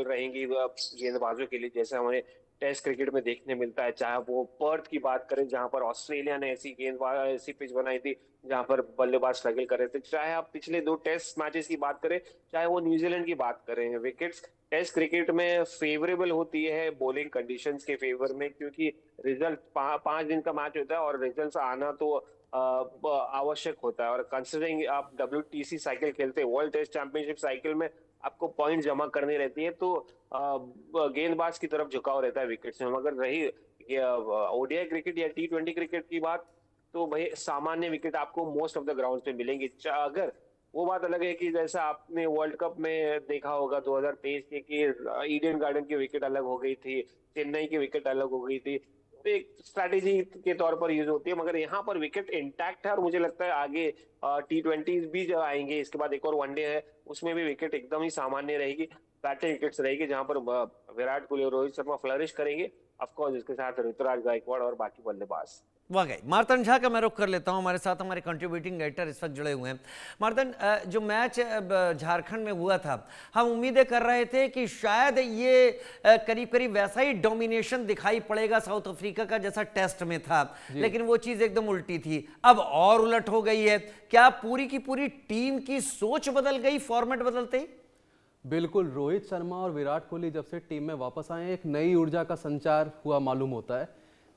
Favourable रहेंगी गेंदबाजों के लिए, जैसे हमें टेस्ट क्रिकेट में देखने मिलता है। चाहे वो पर्थ की बात करें जहां पर ऑस्ट्रेलिया ने ऐसी पिच बनाई थी जहां पर बल्लेबाज स्ट्रगल कर रहे थे, चाहे आप पिछले 2 टेस्ट मैचेस की बात करें, चाहे वो न्यूजीलैंड की बात करें, विकेट्स टेस्ट क्रिकेट में फेवरेबल होती है बॉलिंग कंडीशंस के फेवर में, क्योंकि रिजल्ट 5 दिन का मैच होता है और रिजल्ट आना तो आवश्यक होता है। और कंसिडरिंग आप WTC साइकिल खेलते हैं, वर्ल्ड टेस्ट चैंपियनशिप साइकिल में आपको पॉइंट जमा करनी रहती है, तो गेंदबाज की तरफ झुकाव रहता है विकेट से। मगर रही ODI क्रिकेट या T20 क्रिकेट की बात, तो भाई सामान्य विकेट आपको मोस्ट ऑफ द ग्राउंड पे मिलेंगे। अगर वो बात अलग है कि जैसा आपने वर्ल्ड कप में देखा होगा 2023 के कि ईडन गार्डन की विकेट अलग हो गई थी, चेन्नई की विकेट अलग हो गई थी, तो एक स्ट्रैटेजी के तौर पर यूज होती है। मगर यहाँ पर विकेट इंटैक्ट है और मुझे लगता है आगे T20 भी जो आएंगे, इसके बाद एक और वनडे है, उसमें भी विकेट एकदम ही सामान्य रहेगी, बैटिंग विकेट्स रहेगी, जहां पर विराट कोहली और रोहित शर्मा फ्लरिश करेंगे, ऑफकोर्स इसके साथ ऋतुराज गायकवाड़ और बाकी बल्लेबाज। वाकई मार्तन झा का मैं रुख कर लेता हूं, हमारे साथ हमारे कंट्रीब्यूटिंग एडिटर इस वक्त जुड़े हुए हैं। मार्तन, जो मैच झारखंड में हुआ था, हम उम्मीदें कर रहे थे कि शायद ये करीब करीब वैसा ही डोमिनेशन दिखाई पड़ेगा साउथ अफ्रीका का जैसा टेस्ट में था, लेकिन वो चीज एकदम उल्टी थी, अब और उलट हो गई है। क्या पूरी की पूरी टीम की सोच बदल गई फॉर्मेट बदलते ही? बिल्कुल, रोहित शर्मा और विराट कोहली जब से टीम में वापस आए, एक नई ऊर्जा का संचार हुआ मालूम होता है।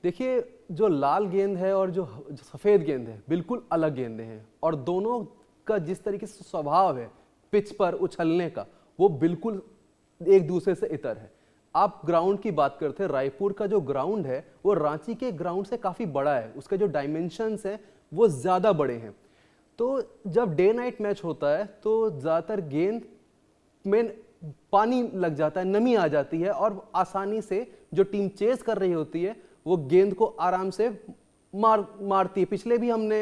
देखिए, जो लाल गेंद है और जो सफ़ेद गेंद है, बिल्कुल अलग गेंदें हैं, और दोनों का जिस तरीके से स्वभाव है पिच पर उछलने का, वो बिल्कुल एक दूसरे से इतर है। आप ग्राउंड की बात करते हैं, रायपुर का जो ग्राउंड है वो रांची के ग्राउंड से काफ़ी बड़ा है, उसके जो डायमेंशंस हैं वो ज़्यादा बड़े हैं। तो जब डे नाइट मैच होता है तो ज़्यादातर गेंद में पानी लग जाता है, नमी आ जाती है, और आसानी से जो टीम चेज कर रही होती है वो गेंद को आराम से मारती है। पिछले भी हमने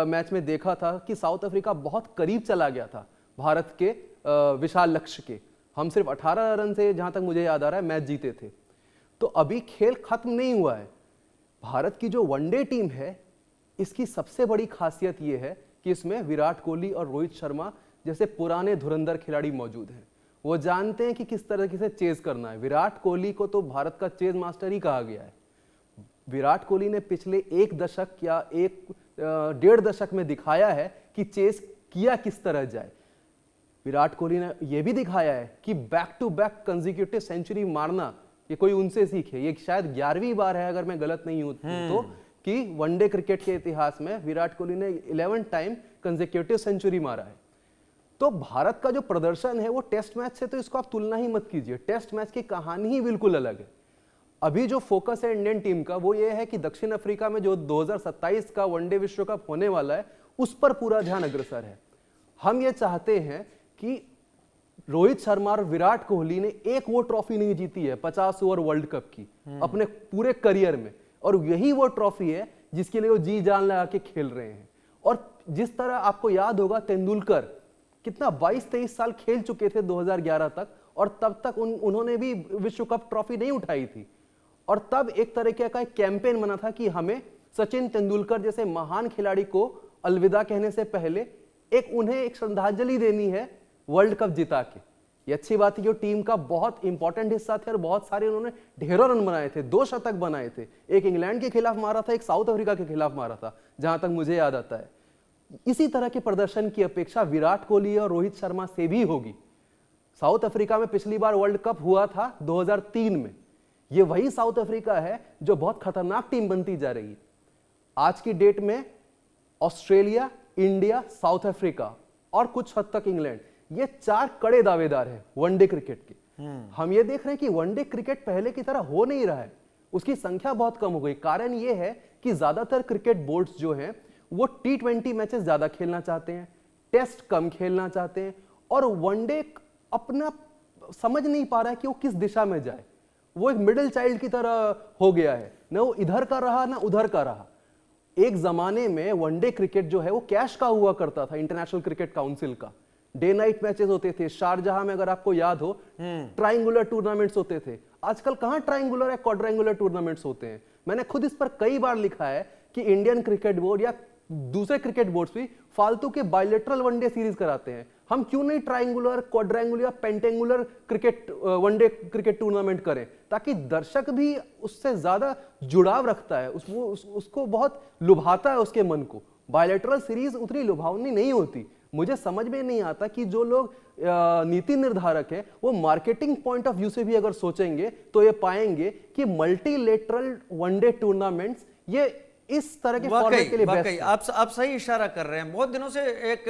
मैच में देखा था कि साउथ अफ्रीका बहुत करीब चला गया था भारत के विशाल लक्ष्य के। हम सिर्फ 18 रन से, जहां तक मुझे याद आ रहा है, मैच जीते थे। तो अभी खेल खत्म नहीं हुआ है। भारत की जो वनडे टीम है, इसकी सबसे बड़ी खासियत यह है कि इसमें विराट कोहली और रोहित शर्मा जैसे पुराने धुरंधर खिलाड़ी मौजूद हैं। वो जानते हैं कि किस तरह से चेज करना है। विराट कोहली को तो भारत का चेज मास्टर ही कहा गया है। विराट कोहली ने पिछले 1 दशक या 1.5 दशक में दिखाया है कि चेस किया किस तरह जाए। विराट कोहली ने यह भी दिखाया है कि back to back consecutive century मारना ये कोई उनसे सीखे। ये शायद 11वीं बार है, अगर मैं गलत नहीं हूं तो, कि वनडे क्रिकेट के इतिहास में विराट कोहली ने 11 टाइम कंसेक्यूटिव सेंचुरी मारा है। तो भारत का जो प्रदर्शन है वो टेस्ट मैच से तो इसको आप तुलना ही मत कीजिए। टेस्ट मैच की कहानी ही बिल्कुल अलग है। अभी जो फोकस है इंडियन टीम का वो ये है कि दक्षिण अफ्रीका में जो 2027 का वनडे विश्व कप होने वाला है उस पर पूरा ध्यान अग्रसर है। हम ये चाहते हैं कि रोहित शर्मा और विराट कोहली ने एक वो ट्रॉफी नहीं जीती है 50 ओवर वर्ल्ड कप की अपने पूरे करियर में, और यही वो ट्रॉफी है जिसके लिए वो जी जान लगा के खेल रहे हैं। और जिस तरह आपको याद होगा, तेंदुलकर कितना 22-23 साल खेल चुके थे 2011 तक, और तब तक उन्होंने भी विश्व कप ट्रॉफी नहीं उठाई थी। और तब एक तरीके का एक कैंपेन बना था कि हमें सचिन तेंदुलकर जैसे महान खिलाड़ी को अलविदा कहने से पहले उन्हें एक श्रद्धांजलि देनी है वर्ल्ड कप जिता के। ये अच्छी बात है कि टीम का बहुत इंपॉर्टेंट हिस्सा थे और बहुत सारे उन्होंने ढेरों रन बनाए थे, 2 शतक बनाए थे। एक इंग्लैंड के खिलाफ मारा था, एक साउथ अफ्रीका के खिलाफ मारा था, जहां तक मुझे याद आता है। इसी तरह के प्रदर्शन की अपेक्षा विराट कोहली और रोहित शर्मा से भी होगी। साउथ अफ्रीका में पिछली बार वर्ल्ड कप हुआ था 2003 में। ये वही साउथ अफ्रीका है जो बहुत खतरनाक टीम बनती जा रही है। आज की डेट में ऑस्ट्रेलिया, इंडिया, साउथ अफ्रीका और कुछ हद तक इंग्लैंड, ये 4 कड़े दावेदार हैं वनडे क्रिकेट के। हम ये देख रहे हैं कि वनडे क्रिकेट पहले की तरह हो नहीं रहा है, उसकी संख्या बहुत कम हो गई। कारण ये है कि ज्यादातर क्रिकेट बोर्ड्स जो हैं वो T20 मैचेस ज्यादा खेलना चाहते हैं, टेस्ट कम खेलना चाहते हैं, और वनडे अपना समझ नहीं पा रहा है कि वो किस दिशा में जाए। वो एक मिडिल चाइल्ड की तरह हो गया है, ना वो इधर का रहा ना उधर का रहा। एक जमाने में वनडे क्रिकेट जो है वो कैश का हुआ करता था, इंटरनेशनल क्रिकेट काउंसिल का। डे नाइट मैचेस होते थे शारजहां में, अगर आपको याद हो, ट्रायंगुलर टूर्नामेंट्स होते थे। आजकल कहां ट्रायंगुलर या क्वाड्रेंगुलर टूर्नामेंट्स होते हैं। मैंने खुद इस पर कई बार लिखा है कि इंडियन क्रिकेट बोर्ड या दूसरे क्रिकेट बोर्ड्स भी फालतू के बायलैटरल वनडे सीरीज कराते हैं। हम क्यों नहीं ट्रायंगुलर, क्वाड्रेंगुलर या pentangular cricket one day cricket tournament करें, ताकि दर्शक भी उससे ज्यादा जुड़ाव रखता है, उसको बहुत लुभाता है उसके मन को। बायलैटरल सीरीज उतनी लुभावनी नहीं होती। मुझे समझ में नहीं आता कि जो लोग नीति निर्धारक है वो मार्केटिंग पॉइंट ऑफ व्यू से भी अगर सोचेंगे तो ये पाएंगे कि मल्टीलेटरल वनडे टूर्नामेंट्स ये इस तरह के फॉर्मेट के लिए बेस्ट है। आप सही इशारा कर रहे हैं। बहुत दिनों से एक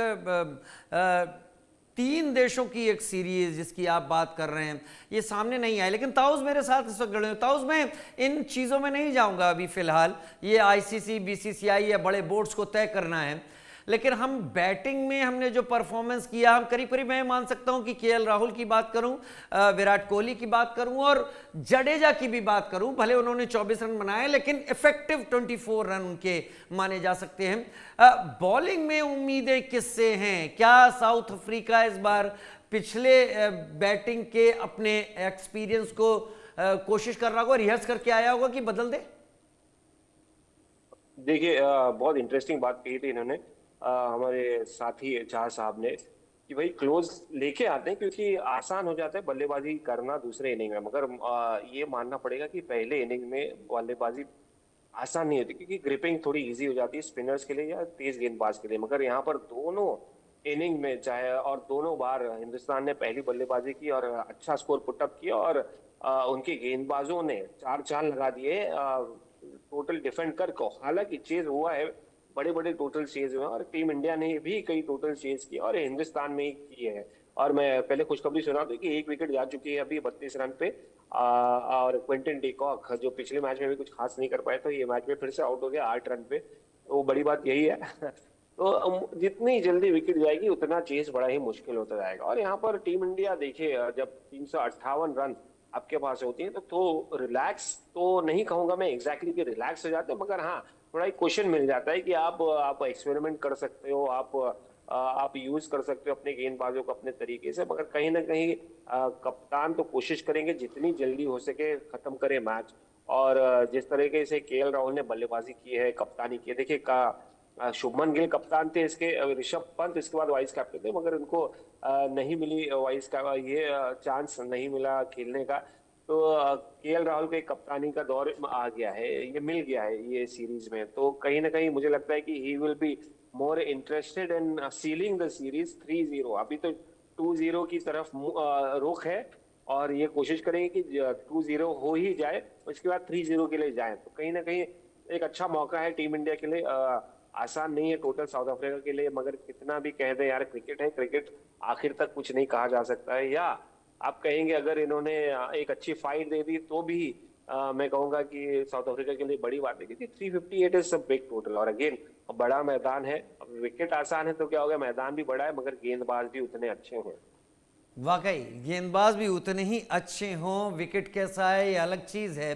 3 देशों की एक सीरीज जिसकी आप बात कर रहे हैं ये सामने नहीं आई, लेकिन ताउस मेरे साथ इस वक्त जुड़े हैं। ताउस में इन चीज़ों में नहीं जाऊंगा अभी फिलहाल, ये आईसीसी बीसीसीआई या बड़े बोर्ड्स को तय करना है, लेकिन हम बैटिंग में हमने जो परफॉर्मेंस किया, हम करीब करीब मैं मान सकता हूं कि केएल राहुल की बात करूं, विराट कोहली की बात करूं और जडेजा की भी बात करूं, भले उन्होंने 24 रन बनाए लेकिन इफेक्टिव 24 रन उनके माने जा सकते हैं। बॉलिंग में उम्मीदें किससे हैं? क्या साउथ अफ्रीका इस बार पिछले बैटिंग के अपने एक्सपीरियंस को कोशिश कर रहा होगा, रिहर्स करके आया होगा कि बदल दे? देखिए, बहुत इंटरेस्टिंग बात कही थी इन्होंने, हमारे साथी शाह साहब ने, कि भाई क्लोज लेके आते हैं क्योंकि आसान हो जाता है बल्लेबाजी करना दूसरे इनिंग में, मगर ये मानना पड़ेगा कि पहले इनिंग में बल्लेबाजी आसान नहीं होती क्योंकि ग्रिपिंग थोड़ी इजी हो जाती है स्पिनर्स के लिए या तेज गेंदबाज के लिए। मगर यहाँ पर दोनों इनिंग में चाहे और दोनों बार हिंदुस्तान ने पहली बल्लेबाजी की और अच्छा स्कोर पुटअप किया और उनके गेंदबाजों ने 4 चाल लगा दिए टोटल डिफेंड कर को। हालांकि चेज हुआ है, बड़े बड़े टोटल चेज हुए और टीम इंडिया ने भी कई टोटल चेज किए और हिंदुस्तान में ही किए हैं। और मैं पहले खुशखबरी सुना दूं कि 1 विकेट जा चुकी है अभी 32 रन पे, और क्विंटन डिकॉक जो पिछले मैच में भी कुछ खास नहीं कर पाए तो ये मैच में फिर से आउट हो गया 8 रन पे, तो बड़ी बात यही है। तो जितनी जल्दी विकेट जाएगी उतना चेस बड़ा ही मुश्किल होता जाएगा। और यहाँ पर टीम इंडिया देखिए, जब 358 रन आपके पास होती है तो रिलैक्स तो नहीं कहूंगा मैं एग्जैक्टली कि रिलैक्स हो जाते हैं, मगर हाँ थोड़ा एक क्वेश्चन मिल जाता है कि आप एक्सपेरिमेंट कर सकते हो, आप यूज कर सकते हो अपने गेंदबाजों को अपने तरीके से, मगर कहीं ना कहीं कप्तान तो कोशिश करेंगे जितनी जल्दी हो सके खत्म करे मैच। और जिस तरीके से केएल राहुल ने बल्लेबाजी की है, कप्तानी की है, देखिए शुभमन गिल कप्तान थे इसके, ऋषभ पंत इसके बाद वाइस कैप्टन थे, मगर उनको नहीं मिली वाइस का ये चांस नहीं मिला खेलने का। तो केएल राहुल के कप्तानी का दौर आ गया है, ये मिल गया है ये सीरीज में, तो कहीं ना कहीं मुझे लगता है कि he will be more interested in ceiling the series 3-0। अभी तो 2-0 की तरफ रुख है और ये कोशिश करेंगे कि 2-0 हो ही जाए, उसके बाद 3-0 के लिए जाए, तो कहीं ना कहीं एक अच्छा मौका है टीम इंडिया के लिए। आसान नहीं है टोटल साउथ अफ्रीका के लिए, मगर कितना भी कह दें यार क्रिकेट है, क्रिकेट आखिर तक कुछ नहीं कहा जा सकता है। या आप कहेंगे अगर इन्होंने एक अच्छी फाइट दे दी तो भी मैं कहूंगा कि साउथ अफ्रीका के लिए बड़ी बात है, क्योंकि 358 इज अ बिग टोटल और अगेन बड़ा मैदान है। अब विकेट आसान है तो क्या हो गया, मैदान भी बड़ा है मगर गेंदबाज भी उतने अच्छे हैं। वाकई गेंदबाज भी उतने ही अच्छे हों, विकेट कैसा है ये अलग चीज है।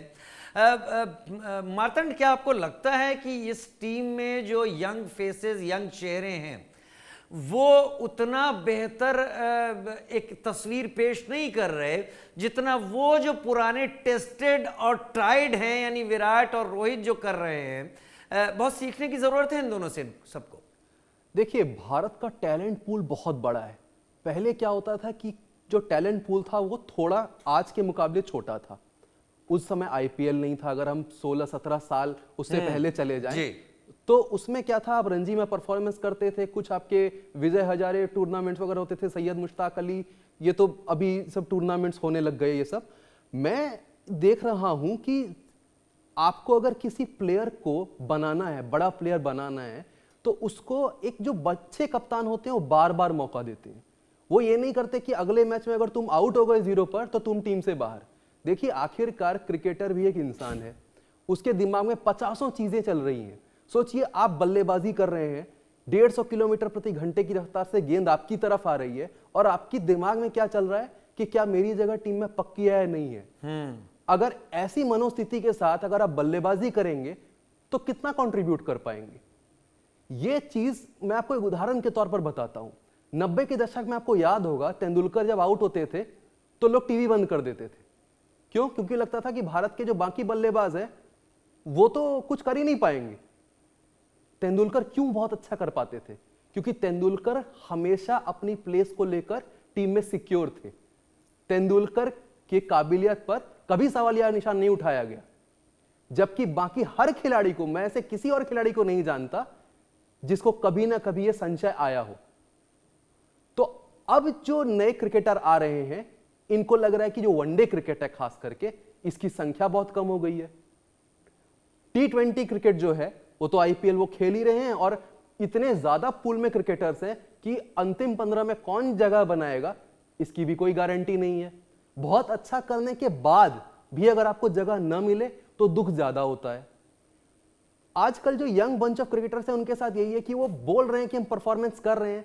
मार्तंड, क्या आपको लगता है कि इस टीम में जो यंग फेसेस, यंग चेहरे हैं, वो उतना बेहतर एक तस्वीर पेश नहीं कर रहे जितना वो जो पुराने टेस्टेड और ट्राइड हैं, यानी विराट और रोहित जो कर रहे हैं? बहुत सीखने की जरूरत है इन दोनों से सबको। देखिए, भारत का टैलेंट पूल बहुत बड़ा है। पहले क्या होता था कि जो टैलेंट पूल था वो थोड़ा आज के मुकाबले छोटा था। उस समय आईपीएल नहीं था, अगर हम 16-17 साल उससे पहले चले जाएं तो उसमें क्या था, आप रणजी में परफॉर्मेंस करते थे, कुछ आपके विजय हजारे टूर्नामेंट्स वगैरह होते थे, सैयद मुश्ताक अली, ये तो अभी सब टूर्नामेंट्स होने लग गए ये सब। मैं देख रहा हूं कि आपको अगर किसी प्लेयर को बनाना है, बड़ा प्लेयर बनाना है, तो उसको एक जो बच्चे कप्तान होते हैं वो बार बार मौका देते हैं। वो ये नहीं करते कि अगले मैच में अगर तुम आउट हो गए 0 पर तो तुम टीम से बाहर। देखिए, आखिरकार क्रिकेटर भी एक इंसान है, उसके दिमाग में 50 चीजें चल रही हैं। सोचिए, आप बल्लेबाजी कर रहे हैं, 150 किलोमीटर प्रति घंटे की रफ्तार से गेंद आपकी तरफ आ रही है और आपकी दिमाग में क्या चल रहा है कि क्या मेरी जगह टीम में पक्की है या नहीं है। अगर ऐसी मनोस्थिति के साथ अगर आप बल्लेबाजी करेंगे तो कितना कंट्रीब्यूट कर पाएंगे। ये चीज मैं आपको एक उदाहरण के तौर पर बताता हूं। 90 के दशक में आपको याद होगा, तेंदुलकर जब आउट होते थे तो लोग टीवी बंद कर देते थे। क्यों? क्योंकि लगता था कि भारत के जो बाकी बल्लेबाज हैं वो तो कुछ कर ही नहीं पाएंगे। तेंदुलकर क्यों बहुत अच्छा कर पाते थे? क्योंकि तेंदुलकर हमेशा अपनी प्लेस को लेकर टीम में सिक्योर थे। तेंदुलकर की काबिलियत पर कभी सवालिया निशान नहीं उठाया गया, जबकि बाकी हर खिलाड़ी को, मैं ऐसे किसी और खिलाड़ी को नहीं जानता जिसको कभी ना कभी यह संशय आया हो। तो अब जो नए क्रिकेटर आ रहे हैं, इनको लग रहा है कि जो वनडे क्रिकेट है खास करके, इसकी संख्या बहुत कम हो गई है। T20 क्रिकेट जो है वो तो आईपीएल वो खेल ही रहे हैं, और इतने ज्यादा पूल में क्रिकेटर्स हैं कि अंतिम 15 में कौन जगह बनाएगा इसकी भी कोई गारंटी नहीं है। बहुत अच्छा करने के बाद भी अगर आपको जगह न मिले तो दुख ज्यादा होता है। आजकल जो यंग बंच ऑफ क्रिकेटर्स हैं उनके साथ यही है कि वो बोल रहे हैं कि हम परफॉर्मेंस कर रहे हैं,